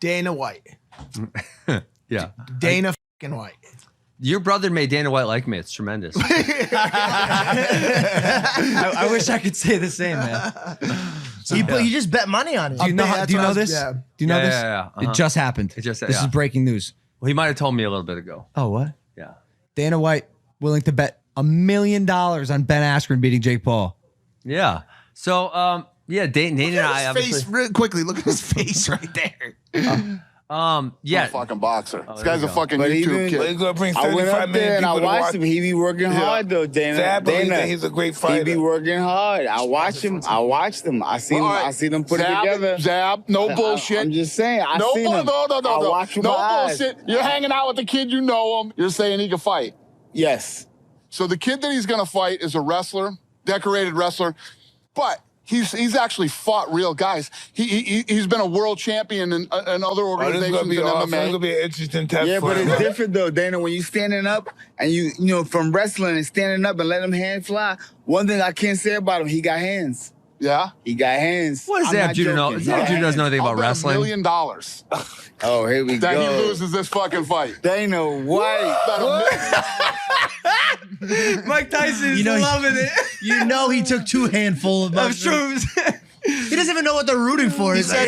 Dana White. Yeah. Dana fucking White. Your brother made Dana White like me. It's tremendous. I wish I could say the same, man. So you just bet money on it. Do you know this? Yeah. Do you know this? Yeah. It just happened. This is breaking news. Well, he might have told me a little bit ago. Oh, what? Yeah. Dana White willing to bet $1 million on Ben Askren beating Jake Paul. Yeah. So, Dana and I obviously. Face real quickly. Look at his face right there. I'm a fucking boxer. This guy's a fucking But YouTube kid. He's gonna bring I went 35 up million there and I people to watched watch him. He be working hard though, Dana. Zab believes Dana, that he's a great he fighter. be working hard. I watched him. I watched them. I seen All them. right. I see them put Zab, it together. Zab, no bullshit. I'm just saying. I No, seen him. no. I watch with No my eyes. bullshit. You're hanging out with the kid, you know him. You're saying he can fight. Yes. So the kid that he's gonna fight is a wrestler, decorated wrestler, but he's actually fought real guys. He's been a world champion in other organizations This is in gonna MMA. be an interesting test. Yeah, for but him. it's different though, Dana. When you standing up and you know from wrestling and standing up and letting them hands fly. One thing I can't say about him, he got hands. Yeah. He got hands. What does I'm Zab not Judah know? joking. Zab Judah doesn't know anything I'll about bet wrestling. $1 million Oh, here we that he go. loses this fucking fight. Dana White. Bet $1 million. Mike Tyson's loving it. You know he took 2 handful of mushrooms. He doesn't even know what they're rooting for. He He's like,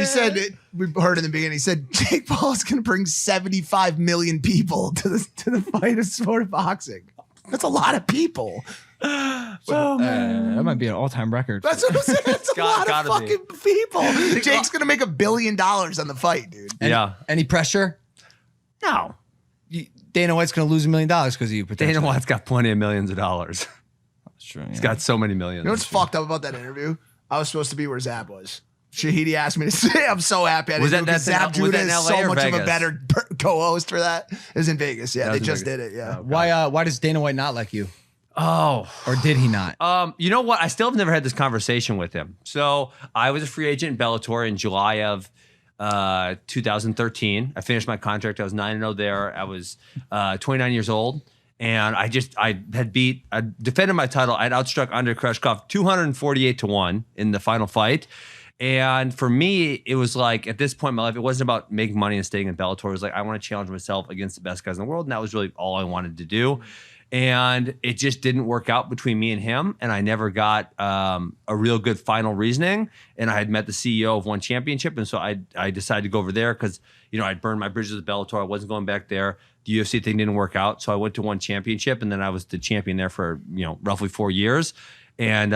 said, we heard in the beginning, he said, Jake Paul's going to bring 75 million people to the fight of sport of boxing. That's a lot of people. That might be an all-time record. That's what I'm saying. That's a lot of gotta be. fucking people. Jake's going to make $1 billion on the fight, dude. Any pressure? No. Dana White's going to lose $1 million because of you. Dana White's got plenty of millions of dollars. That's true. He's got so many millions. You know what's fucked up about that interview? I was supposed to be where Zab was. Shahidi asked me to say, I'm so happy I didn't do it, because Zab Judah is so much of a better co-host for that. It was in Vegas. Yeah, they just did it. Yeah. Why does Dana White not like you? Oh. Or did he not? You know what? I still have never had this conversation with him. So I was a free agent in Bellator in July of 2013. I finished my contract. I was 9-0 there. I was 29 years old. And I defended my title. I'd outstruck Andrei Kreshkov 248-1 in the final fight. And for me, it was like, at this point in my life, it wasn't about making money and staying in Bellator. It was like, I want to challenge myself against the best guys in the world. And that was really all I wanted to do. And it just didn't work out between me and him. And I never got a real good final reasoning. And I had met the CEO of one championship. And so I decided to go over there because, I'd burned my bridges with Bellator. I wasn't going back there. The UFC thing didn't work out. So I went to one championship. And then I was the champion there for, roughly 4 years. And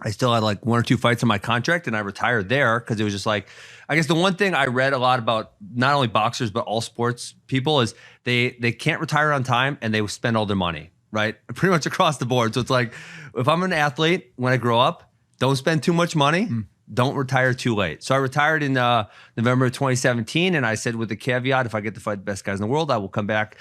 I still had like 1 or 2 fights on my contract. And I retired there because it was just like, I guess the one thing I read a lot about not only boxers, but all sports people is they can't retire on time and they spend all their money, right? Pretty much across the board. So it's like, if I'm an athlete, when I grow up, don't spend too much money. Don't retire too late. So I retired in November of 2017. And I said with the caveat, if I get to fight the best guys in the world, I will come back.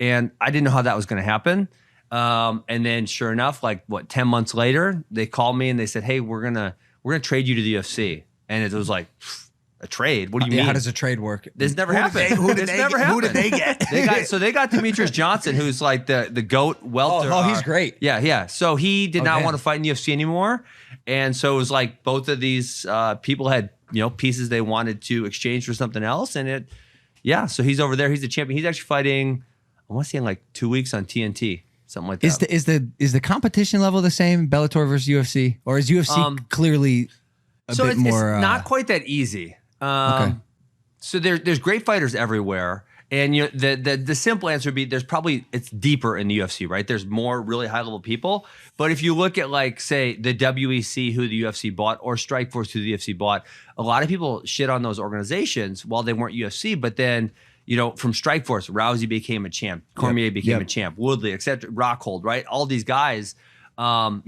And I didn't know how that was going to happen. And then sure enough, 10 months later, they called me and they said, hey, we're going to trade you to the UFC. And it was like, a trade? What do you mean? How does a trade work? This never happened. Who did they get? They got Demetrius Johnson, who's like the GOAT welter. Oh, he's great. Yeah. So he did not want to fight in the UFC anymore. And so it was like both of these people had, pieces they wanted to exchange for something else. And so he's over there. He's the champion. He's actually fighting, I want to say in like 2 weeks on TNT. Something like that. Is the competition level the same, Bellator versus UFC? Or is UFC clearly a bit more... it's not quite that easy. Okay. So there's great fighters everywhere. And the simple answer would be it's deeper in the UFC, right? There's more really high level people. But if you look at like, say, the WEC, who the UFC bought, or Strikeforce, who the UFC bought, a lot of people shit on those organizations while they weren't UFC. But then, from Strikeforce, Rousey became a champ, Cormier became a champ, Woodley, etc., Rockhold, right? All these guys, and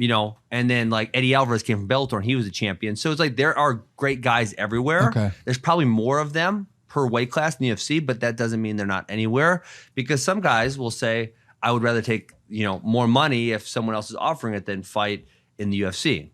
then like Eddie Alvarez came from Bellator and he was a champion. So it's like there are great guys everywhere. Okay. There's probably more of them per weight class in the UFC, but that doesn't mean they're not anywhere, because some guys will say, I would rather take, more money if someone else is offering it than fight in the UFC.